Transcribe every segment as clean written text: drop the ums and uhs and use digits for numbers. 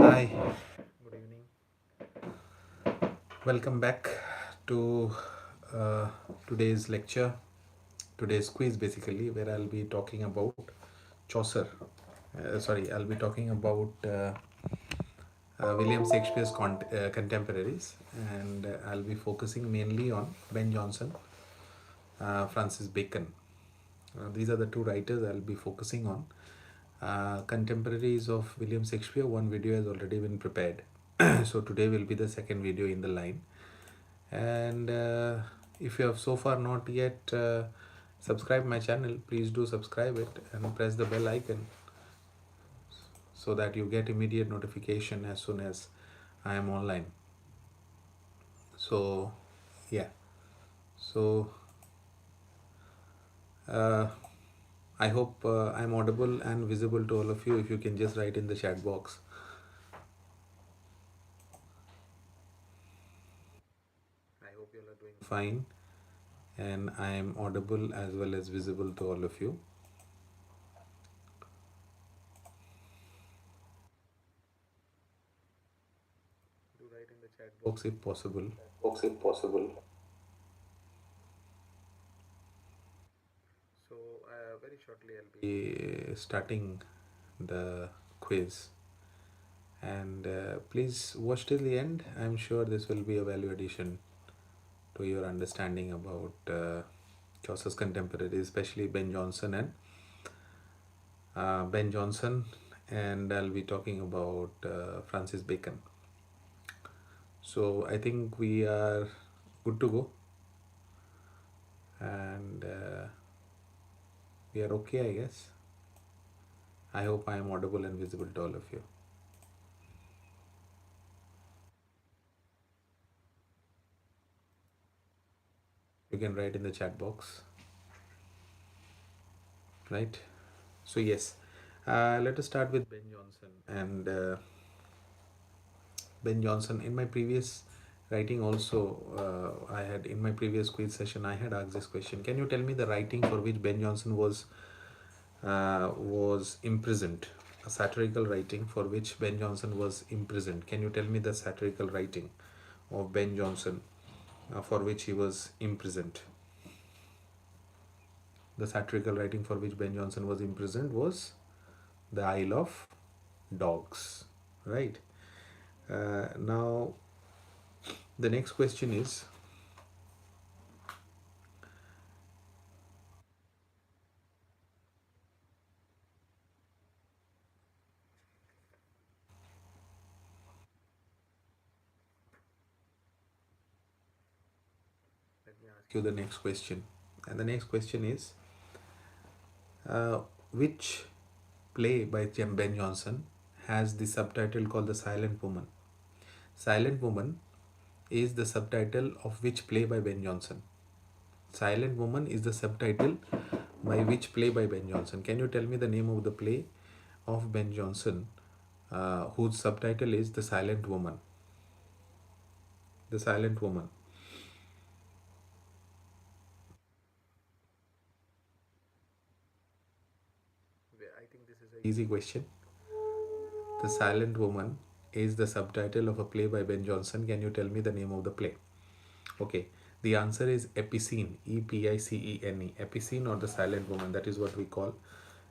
Hi, good evening. Welcome back to uh, today's lecture, today's quiz basically, where I'll be talking about Chaucer. I'll be talking about William Shakespeare's contemporaries, and I'll be focusing mainly on Ben Jonson, Francis Bacon. These are the two writers I'll be focusing on. Contemporaries of William Shakespeare, one video has already been prepared. So today will be the second video in the line. And if you have so far not yet subscribed my channel, please do subscribe it and press the bell icon so that you get immediate notification as soon as I am online. So yeah, so uh, I hope I'm audible and visible to all of you. If you can just write in the chat box. I hope you all are doing fine and I am audible as well as visible to all of you. Do write in the chat box if possible. So very shortly I'll be starting the quiz, and please watch till the end. I'm sure this will be a value addition to your understanding about Chaucer's contemporaries, especially Ben Jonson, and I'll be talking about Francis Bacon. So I think we are good to go, and we are okay, I guess. I hope I am audible and visible to all of you. You can write in the chat box, right? So yes, let us start with Ben Jonson. And Ben Jonson, in my previous writing also, I had in my previous quiz session, I had asked this question: can you tell me the writing for which Ben Jonson was imprisoned? A satirical writing for which Ben Jonson was imprisoned. Can you tell me the satirical writing of Ben Jonson for which he was imprisoned? The satirical writing for which Ben Jonson was imprisoned was The Isle of Dogs, right? Now, the next question is, let me ask you the next question. And the next question is, which play by Ben Jonson has the subtitle called The Silent Woman? Silent Woman is the subtitle of which play by Ben Jonson? Silent Woman is the subtitle by which play by Ben Jonson? Can you tell me the name of the play of Ben Jonson whose subtitle is The Silent Woman? The Silent Woman. I think this is an easy question. The Silent Woman is the subtitle of a play by Ben Jonson. Can you tell me the name of the play? Okay, the answer is Epicene, Epicene. Epicene, or the Silent Woman, that is what we call,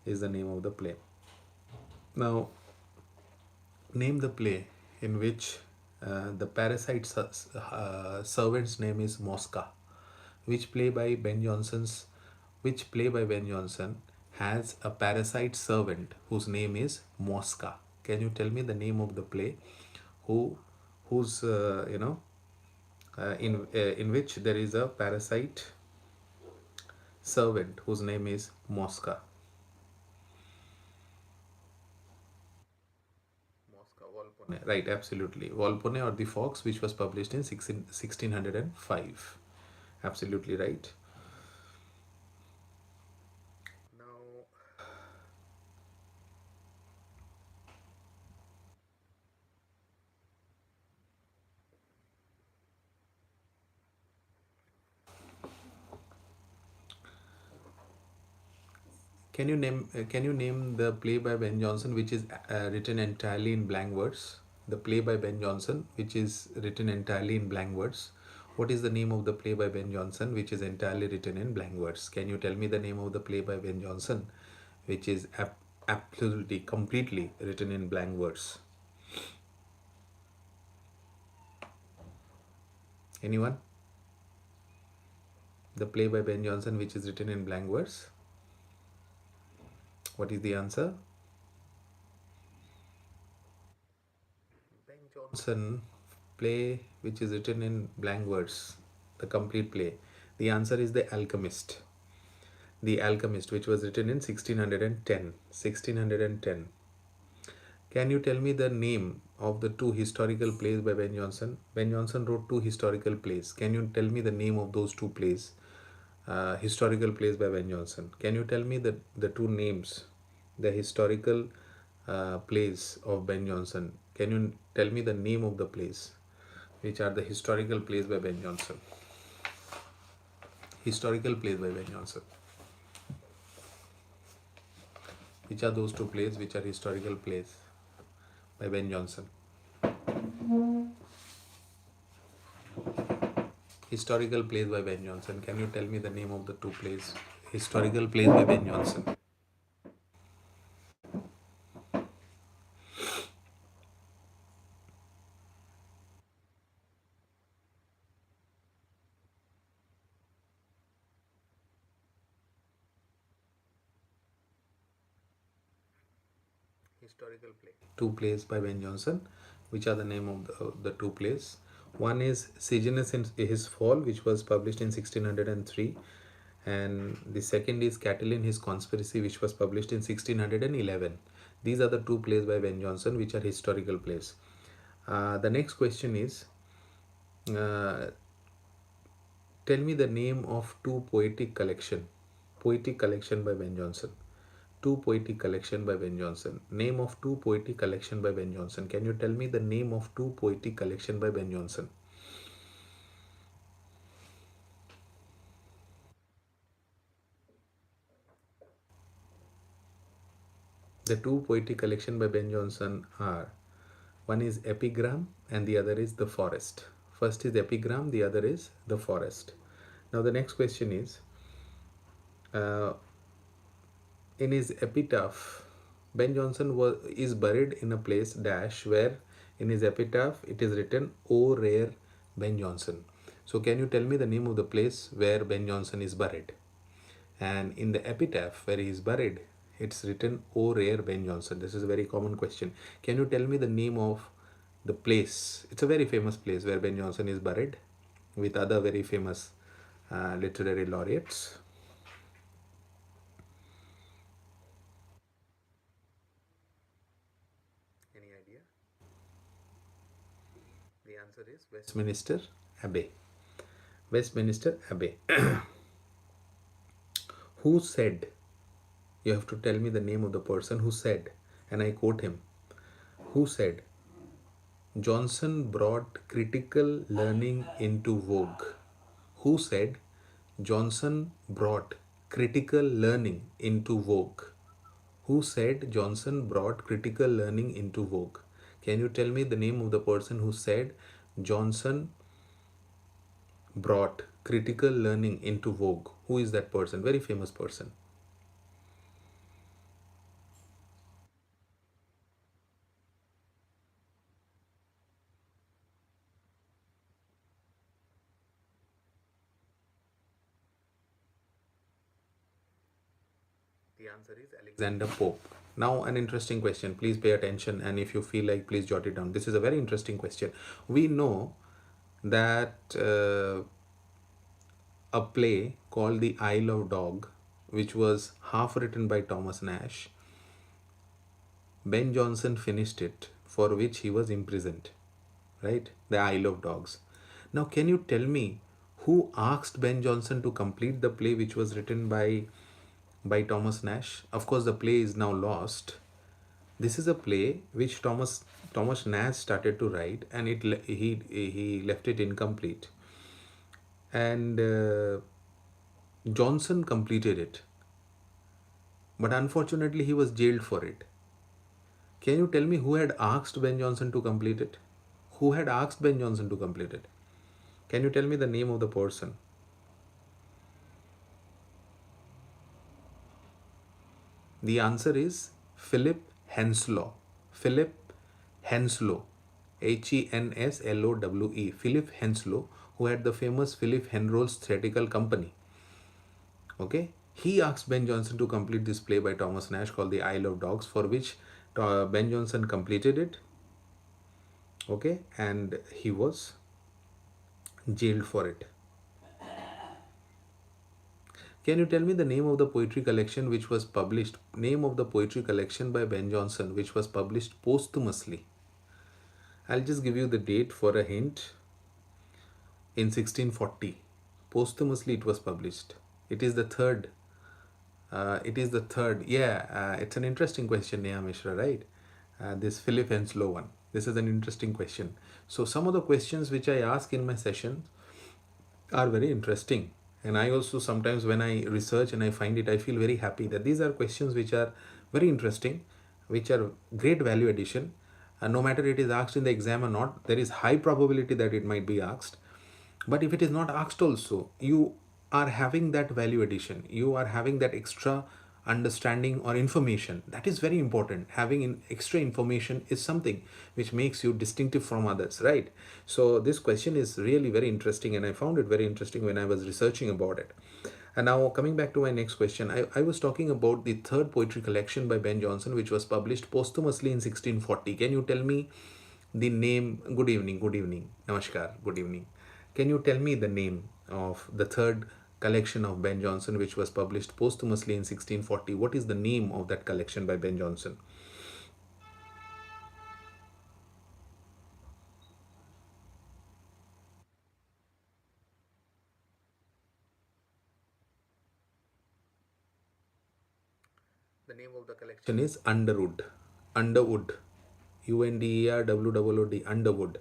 is the name of the play. Now, name the play in which the parasite servant's name is Mosca. Which play by Ben Jonson's which play by Ben Jonson has a parasite servant whose name is Mosca? Can you tell me the name of the play whose in which there is a parasite servant whose name is Mosca? Mosca, Volpone. Right, absolutely. Volpone, or the Fox, which was published in 1605. Absolutely right. Now, can you name the play by Ben Jonson which is written entirely in blank verse? the play by Ben Jonson, which is written entirely in blank words? What is the name of the play by Ben Jonson, which is entirely written in blank words? Can you tell me the name of the play by Ben Jonson, which is absolutely, completely written in blank words? Anyone? The play by Ben Jonson, which is written in blank words. What is the answer? Ben Jonson play which is written in blank words, the complete play. The answer is The Alchemist. The Alchemist, which was written in 1610. 1610. Can you tell me the name of the two historical plays by Ben Jonson? Ben Jonson wrote two historical plays. Can you tell me the name of those two plays? Historical plays by Ben Jonson. Can you tell me the two names, the historical plays of Ben Jonson? Can you tell me the name of the plays, which are the historical plays by Ben Jonson? Historical plays by Ben Jonson. Which are those two plays which are historical plays by Ben Jonson? Historical plays by Ben Jonson. Can you tell me the name of the two plays? Historical plays by Ben Jonson. Historical play. Two plays by Ben Jonson. Which are the name of the two plays? One is Sejanus in His Fall, which was published in 1603, and the second is Catiline His Conspiracy, which was published in 1611. These are the two plays by Ben Jonson which are historical plays. The next question is, tell me the name of two poetic collection by Ben Jonson. Two poetic collection by Ben Jonson. Name of two poetic collection by Ben Jonson. Can you tell me the name of two poetic collection by Ben Jonson? The two poetic collection by Ben Jonson are, one is Epigram and the other is The Forest. First is Epigram, the other is The Forest. Now the next question is, in his epitaph, Ben Jonson is buried in a place dash where in his epitaph it is written, "O rare Ben Jonson." So can you tell me the name of the place where Ben Jonson is buried? And in the epitaph where he is buried, it's written, "O rare Ben Jonson." This is a very common question. Can you tell me the name of the place? It's a very famous place where Ben Jonson is buried with other very famous literary laureates. Any idea? The answer is Westminster Abbey. Westminster Abbey. Who said? You have to tell me the name of the person who said, and I quote him. Who said, "Johnson brought critical learning into vogue"? Who said, "Johnson brought critical learning into vogue"? Who said Johnson brought critical learning into vogue? Can you tell me the name of the person who said Johnson brought critical learning into vogue? Who is that person? Very famous person. The answer is Alexander Pope. Now, an interesting question. Please pay attention, and if you feel like, please jot it down. This is a very interesting question. We know that a play called The Isle of Dog, which was half written by Thomas Nash, Ben Jonson finished it, for which he was imprisoned. Right? The Isle of Dogs. Now, can you tell me who asked Ben Jonson to complete the play which was written by Thomas Nash? Of course, the play is now lost. This is a play which Thomas Nash started to write, and he left it incomplete. And Johnson completed it, but unfortunately he was jailed for it. Can you tell me who had asked Ben Jonson to complete it? Who had asked Ben Jonson to complete it? Can you tell me the name of the person? The answer is Philip Henslow. Philip Henslow. Henslowe. Philip Henslow, who had the famous Philip Henrold's Theatrical Company. Okay, he asked Ben Jonson to complete this play by Thomas Nash called The Isle of Dogs, for which Ben Jonson completed it. Okay, and he was jailed for it. Can you tell me the name of the poetry collection which was published? Name of the poetry collection by Ben Jonson which was published posthumously. I'll just give you the date for a hint. In 1640. Posthumously it was published. It is the third. Yeah, it's an interesting question, Neha Mishra, right? This Philip Henslow one. This is an interesting question. So some of the questions which I ask in my sessions are very interesting. And I also sometimes when I research and I find it, I feel very happy that these are questions which are very interesting, which are great value addition. And no matter it is asked in the exam or not, there is high probability that it might be asked. But if it is not asked also, you are having that value addition. You are having that extra understanding or information. That is very important. Having extra information is something which makes you distinctive from others, right? So this question is really very interesting, and I found it very interesting when I was researching about it. And now coming back to my next question, I was talking about the third poetry collection by Ben Jonson, which was published posthumously in 1640. Can you tell me the name? Good evening, namaskar, good evening. Can you tell me the name of the third collection of Ben Jonson which was published posthumously in 1640? What is the name of that collection by Ben Jonson? The name of the collection is Underwood. Underwood. Underwood. Underwood.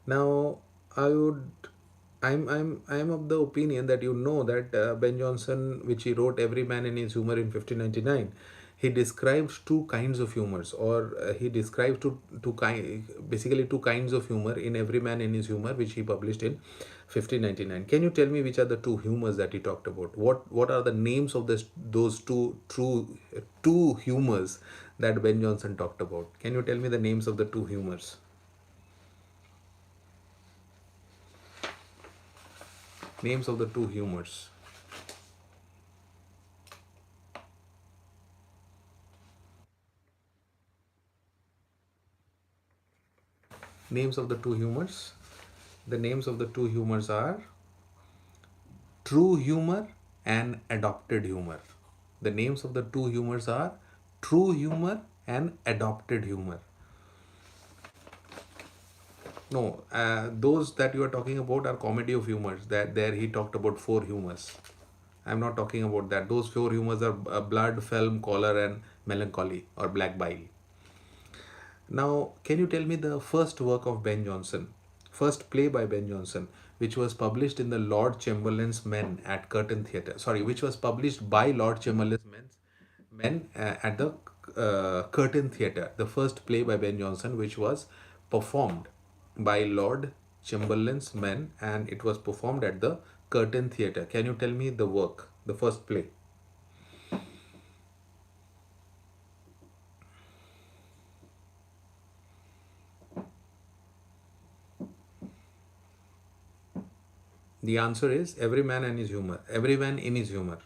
Now, I would. I'm of the opinion that you know that Ben Jonson, which he wrote Every Man in His Humor in 1599, he describes two kinds of humors, or he describes basically two kinds of humor in Every Man in His Humor, which he published in 1599. Can you tell me which are the two humors that he talked about? What are the names of those two humors that Ben Jonson talked about? Can you tell me the names of the two humors? Names of the two humors. Names of the two humors. The names of the two humors are true humor and adopted humor. The names of the two humors are true humor and adopted humor. No, those that you are talking about are comedy of humors. That there he talked about four humors. I'm not talking about that. Those four humors are blood, film, choler, and melancholy or black bile. Now, can you tell me the first work of Ben Jonson, first play by Ben Jonson, which was published in the Lord Chamberlain's Men at Curtain Theatre? Sorry, which was published by Lord Chamberlain's Men at the Curtain Theatre. The first play by Ben Jonson, which was performed by Lord Chamberlain's Men, and it was performed at the Curtain Theatre. Can you tell me the work, the first play? The answer is Every Man and His Humor. Every Man in His Humor.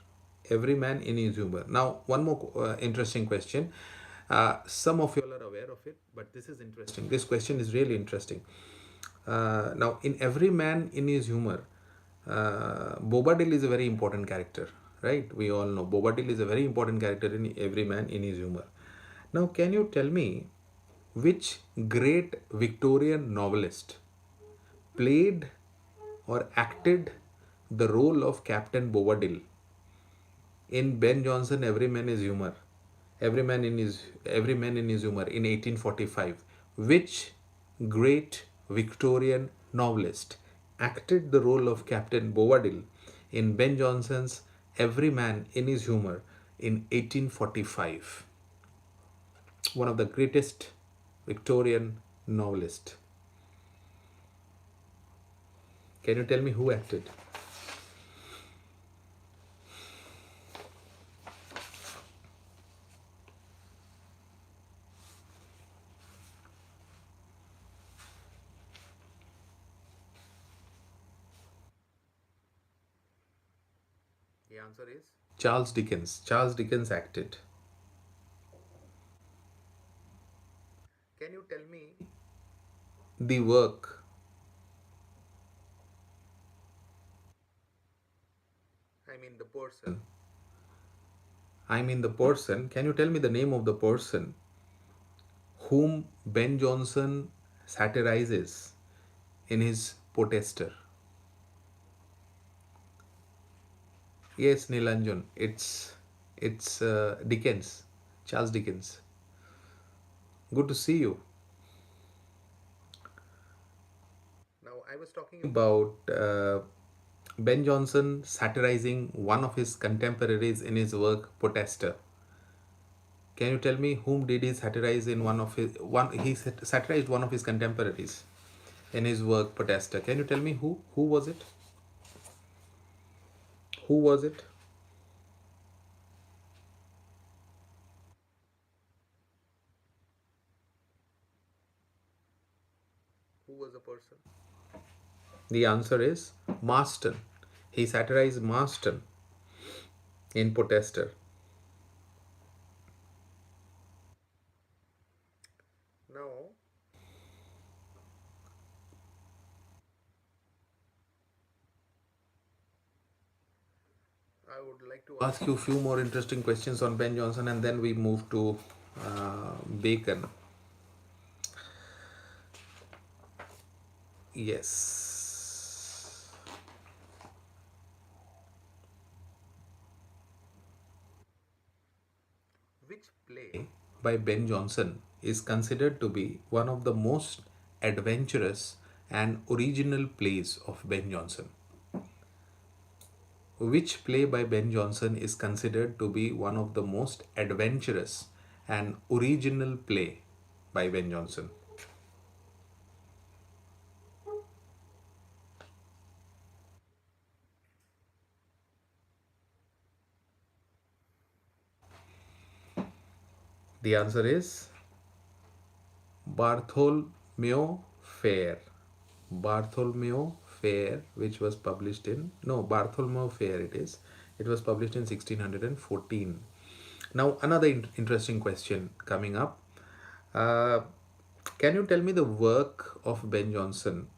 Every Man in His Humor. Now, one more interesting question. Some of you all are aware of it, but this is interesting. This question is really interesting. Now, in Every Man in His Humor, Bobadil is a very important character, right? We all know Bobadil is a very important character in Every Man in His Humor. Now, can you tell me which great Victorian novelist played or acted the role of Captain Bobadil in Ben Jonson Every Man is Humor? Every Man in His Humor in 1845. Which great Victorian novelist acted the role of Captain Bobadil in Ben Jonson's Every Man in His Humor in 1845? one of the greatest Victorian novelists. Can you tell me who acted? The answer is Charles Dickens. Charles Dickens acted. Can you tell me the work? I mean the person. Can you tell me the name of the person whom Ben Jonson satirizes in his Protester? Yes, Nilanjan. It's Dickens, Charles Dickens. Good to see you. Now I was talking about Ben Jonson satirizing one of his contemporaries in his work Protester. Can you tell me whom did he satirize in one of his one? He satirized one of his contemporaries in his work Protester. Can you tell me who? Who was it? Who was it? Who was the person? The answer is Marston. He satirized Marston in Protester. Now, I would like to ask you a few more interesting questions on Ben Jonson, and then we move to Bacon. Yes. Which play by Ben Jonson is considered to be one of the most adventurous and original plays of Ben Jonson? Which play by Ben Jonson is considered to be one of the most adventurous and original play by Ben Jonson? The answer is Bartholomew Fair. Bartholomew Fair, which was published in Bartholomew Fair it is. It was published in 1614. Now another interesting question coming up. Can you tell me the work of Ben Jonson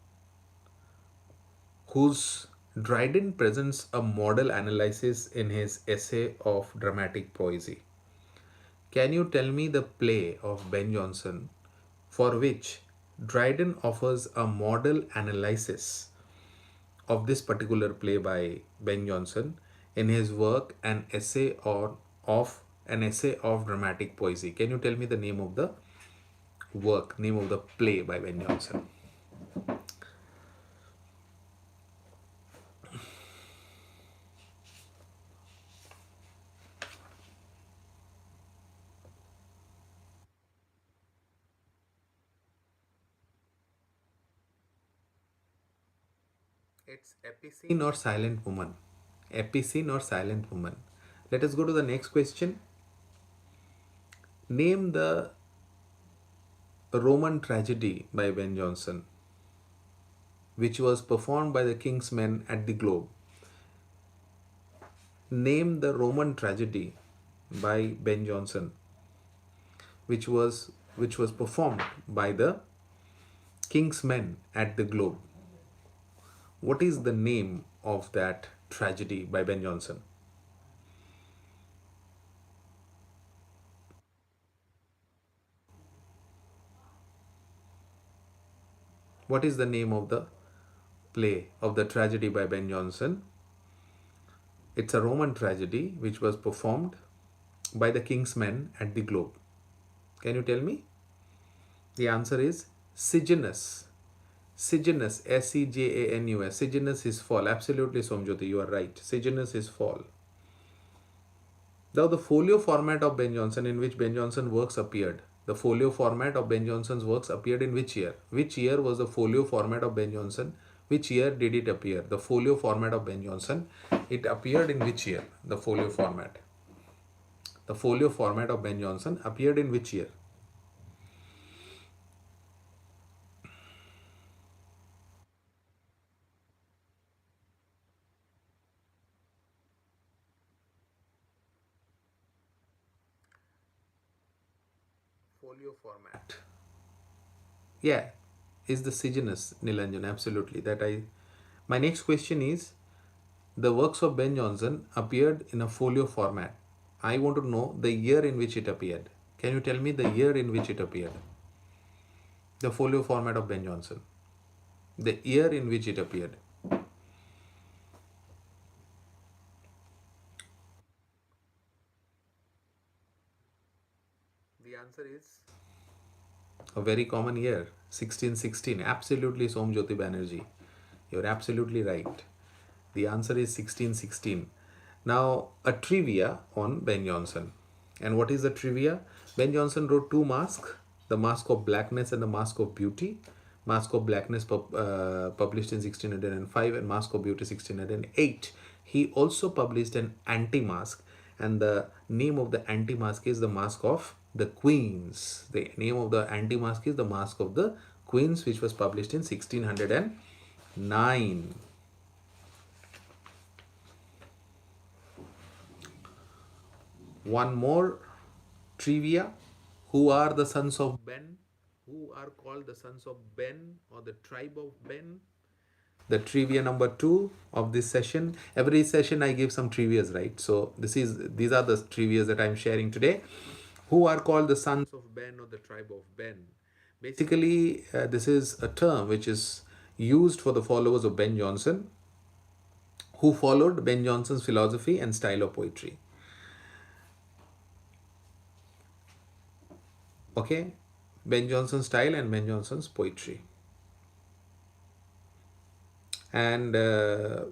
whose Dryden presents a model analysis in his essay of dramatic poesy? Can you tell me the play of Ben Jonson for which Dryden offers a model analysis of this particular play by Ben Jonson in his work an essay of dramatic poesy? Can you tell me the name of the name of the play by Ben Jonson? It's Epicene or Silent Woman. Epicene or Silent Woman. Let us go to the next question. Name the Roman tragedy by Ben Jonson, which was performed by the King's Men at the Globe. Name the Roman tragedy by Ben Jonson, which was performed by the King's Men at the Globe. What is the name of that tragedy by Ben Jonson? What is the name of the play of the tragedy by Ben Jonson? It's a Roman tragedy which was performed by the King's Men at the Globe. Can you tell me? The answer is Sejanus. Sejanus, Sejanus. Sejanus His Fall. Absolutely, Somjyoti, you are right. Sejanus His Fall. Now, the folio format of Ben Jonson in which Ben Jonson works appeared, The folio format of Ben Jonson's works appeared in which year? Which year was the folio format of Ben Jonson? Which year did it appear? The folio format of Ben Jonson, it appeared in which year? The folio format. The folio format of Ben Jonson appeared in which year? Folio format. Yeah, is the Sigenus, Nilanjan, absolutely. That I. My next question is, the works of Ben Jonson appeared in a folio format. I want to know the year in which it appeared. Can you tell me the year in which it appeared? The folio format of Ben Jonson. The year in which it appeared. The answer is a very common year, 1616. Absolutely, Somjyoti Banerjee. You're absolutely right. The answer is 1616. Now, a trivia on Ben Jonson. And what is the trivia? Ben Jonson wrote two masks, the Mask of Blackness and the Mask of Beauty. Mask of Blackness published in 1605 and Mask of Beauty 1608. He also published an anti-mask, and the name of the anti-mask is the Mask of the Queens. The name of the anti-mask is the Mask of the Queens, which was published in 1609. One more trivia. Who are the sons of Ben? Who are called the sons of Ben or the tribe of Ben? The trivia number 2 of this session. Every session I give some trivias, right? So these are the trivias that I'm sharing today. Who are called the sons of Ben or the tribe of Ben? Basically, this is a term which is used for the followers of Ben Jonson, who followed Ben Jonson's philosophy and style of poetry. Okay, Ben Jonson's style and Ben Jonson's poetry. And the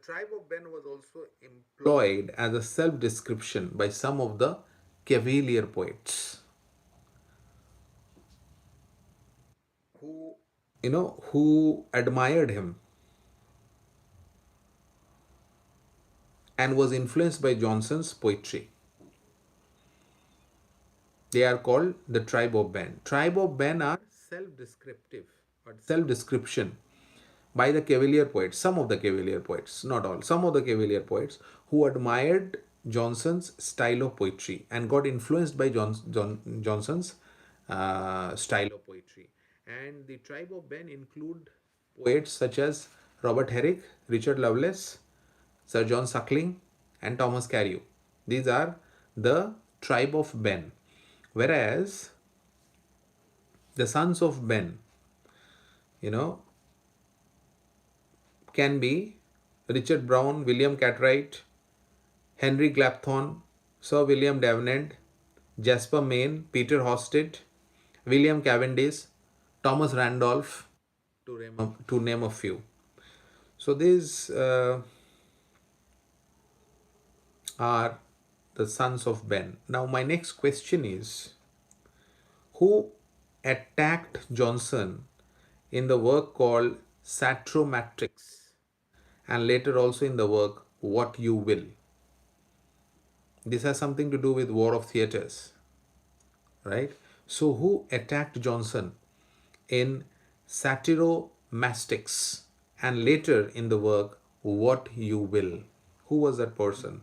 tribe of Ben was also employed as a self description by some of the Cavalier poets who, who admired him and was influenced by Jonson's poetry. They are called the tribe of Ben. Tribe of Ben are self-descriptive or self-description by the Cavalier poets, some of the Cavalier poets, not all, some of the Cavalier poets who admired Jonson's style of poetry and got influenced by Jonson's style of poetry. And the tribe of Ben include poets such as Robert Herrick, Richard Lovelace, Sir John Suckling, and Thomas Carew. These are the tribe of Ben. Whereas the sons of Ben, you know, can be Richard Browne, William Cartwright, Henry Clapthorne, Sir William Davenant, Jasper Mayne, Peter Hosted, William Cavendish, Thomas Randolph, to name a few. So these are the sons of Ben. Now my next question is, who attacked Jonson in the work called Satromatrix and later also in the work What You Will? This has something to do with War of Theatres, right? So who attacked Jonson in Satyromastics and later in the work What You Will? Who was that person?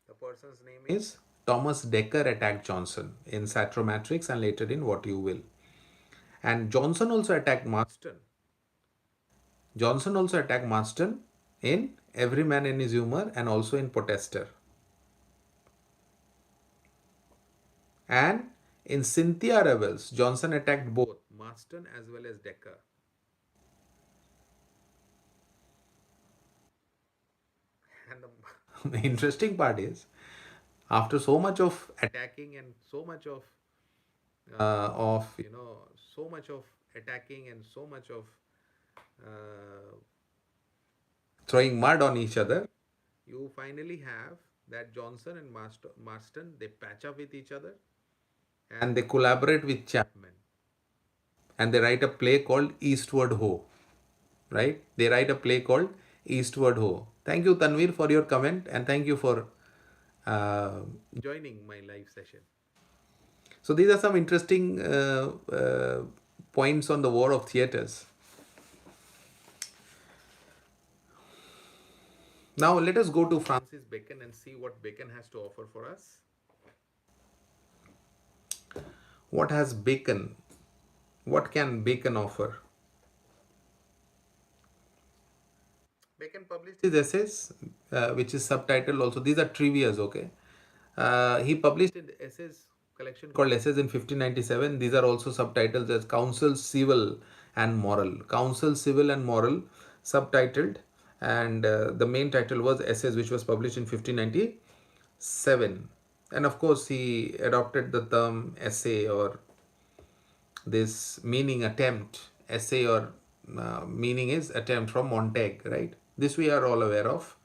The person's name is Thomas Dekker attacked Jonson in Satyromatrix and later in What You Will. And Jonson also attacked Marston. Jonson also attacked Marston in Every Man in His Humour and also in Protester. And in Cynthia Revels, Jonson attacked both Marston as well as Dekker. And the interesting part is, after so much of attacking and so much of of so much of attacking and so much of uh, throwing mud on each other, you finally have that Johnson and Marston, they patch up with each other and they collaborate with Chapman and they write a play called Eastward Ho. Right? They write a play called Eastward Ho. Thank you, Tanvir, for your comment and thank you for uh, joining my live session. So these are some interesting points on the war of theatres. Now let us go to Francis Bacon and see what Bacon has to offer for us. What has Bacon? What can Bacon offer? Bacon published his essays, which is subtitled also. These are trivias, okay? He published an essays collection called Essays in 1597. These are also subtitled as Counsel Civil and Moral. Counsel Civil and Moral, subtitled, and the main title was Essays, which was published in 1597. And of course, he adopted the term essay or this meaning attempt. Essay or meaning is attempt from Montaigne, right? This we are all aware of.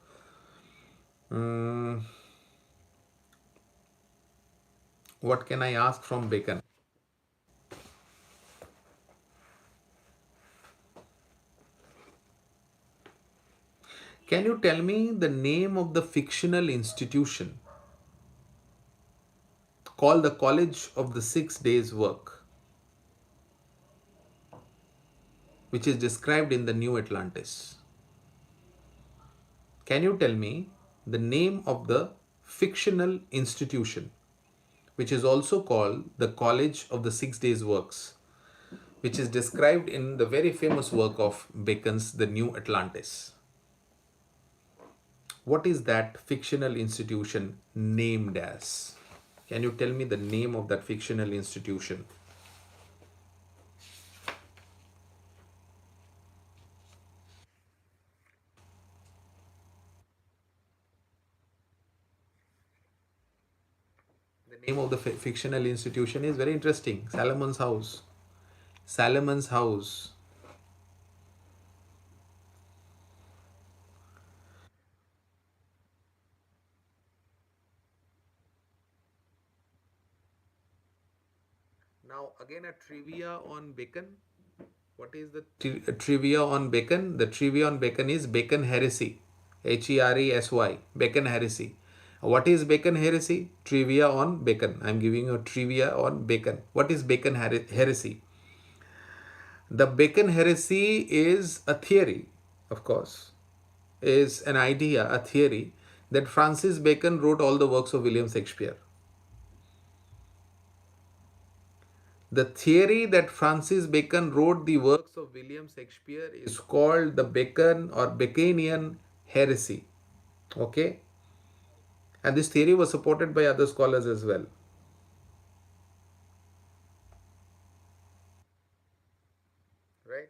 What can I ask from Bacon? Can you tell me the name of the fictional institution called the College of the 6 Days Work, which is described in the New Atlantis? Can you tell me the name of the fictional institution, which is also called the College of the 6 Days Works, which is described in the very famous work of Bacon's The New Atlantis? What is that fictional institution named as? Can you tell me the name of that fictional institution? The name of the fictional institution is very interesting. Salomon's House. Salomon's House. Now again a trivia on Bacon. What is the trivia on Bacon? The trivia on Bacon is Bacon heresy. Heresy. Bacon heresy. What is Bacon heresy? Trivia on Bacon. I am giving you a trivia on Bacon. What is Bacon heresy? The Bacon heresy is a theory, of course, is an idea, a theory that Francis Bacon wrote all the works of William Shakespeare. The theory that Francis Bacon wrote the works of William Shakespeare is called the Bacon or Baconian heresy. Okay? And this theory was supported by other scholars as well. Right?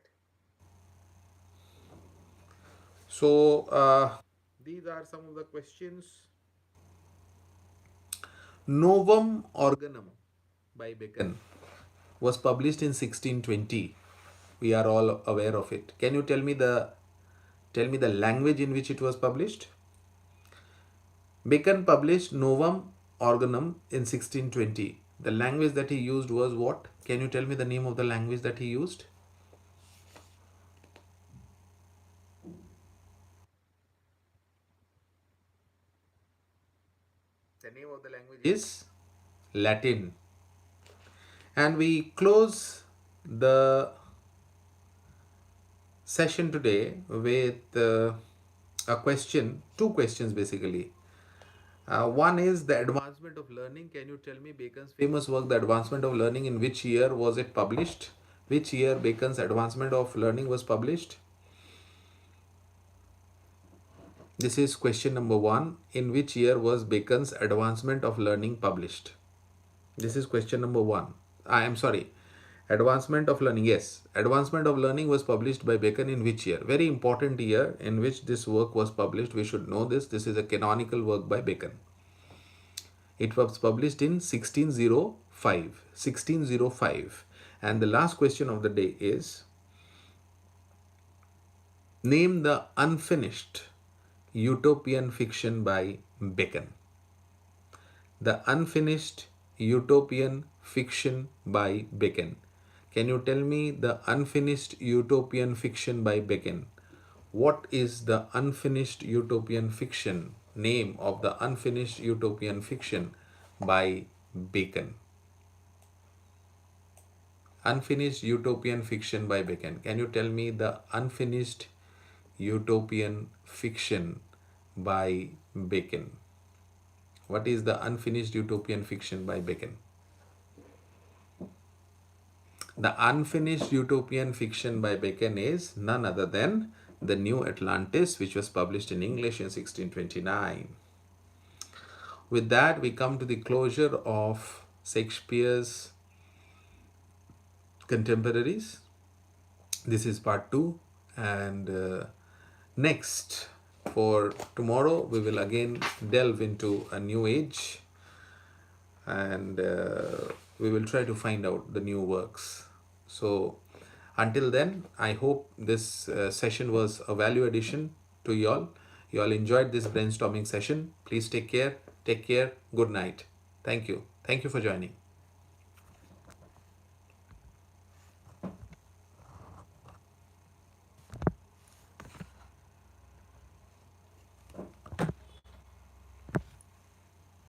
So, these are some of the questions. Novum Organum by Bacon was published in 1620. We are all aware of it. Can you tell me the language in which it was published? Bacon published Novum Organum in 1620. The language that he used was what? Can you tell me the name of the language that he used? The name of the language is Latin. And we close the session today with a question, two questions basically. One is the advancement of learning. Can you tell me Bacon's famous work, The Advancement of Learning, in which year was it published? Which year Bacon's Advancement of Learning was published? This is question number one. In which year was Bacon's Advancement of Learning published? This is question number one. I am sorry. Advancement of Learning. Yes. Advancement of Learning was published by Bacon in which year? Very important year in which this work was published. We should know this. This is a canonical work by Bacon. It was published in 1604. 1605. And the last question of the day is, name the unfinished utopian fiction by Bacon. The unfinished utopian fiction by Bacon. Can you tell me the unfinished utopian fiction by Bacon? What is the unfinished utopian fiction? Name of the unfinished utopian fiction by Bacon. Unfinished utopian fiction by Bacon. Can you tell me the unfinished utopian fiction by Bacon? What is the unfinished utopian fiction by Bacon? The unfinished utopian fiction by Bacon is none other than The New Atlantis, which was published in English in 1629. With that, we come to the closure of Shakespeare's Contemporaries. This is part 2, and next, for tomorrow, we will again delve into a new age, and we will try to find out the new works. So until then, I hope this session was a value addition to you all. You all enjoyed this brainstorming session. Please take care. Take care. Good night. Thank you. Thank you for joining.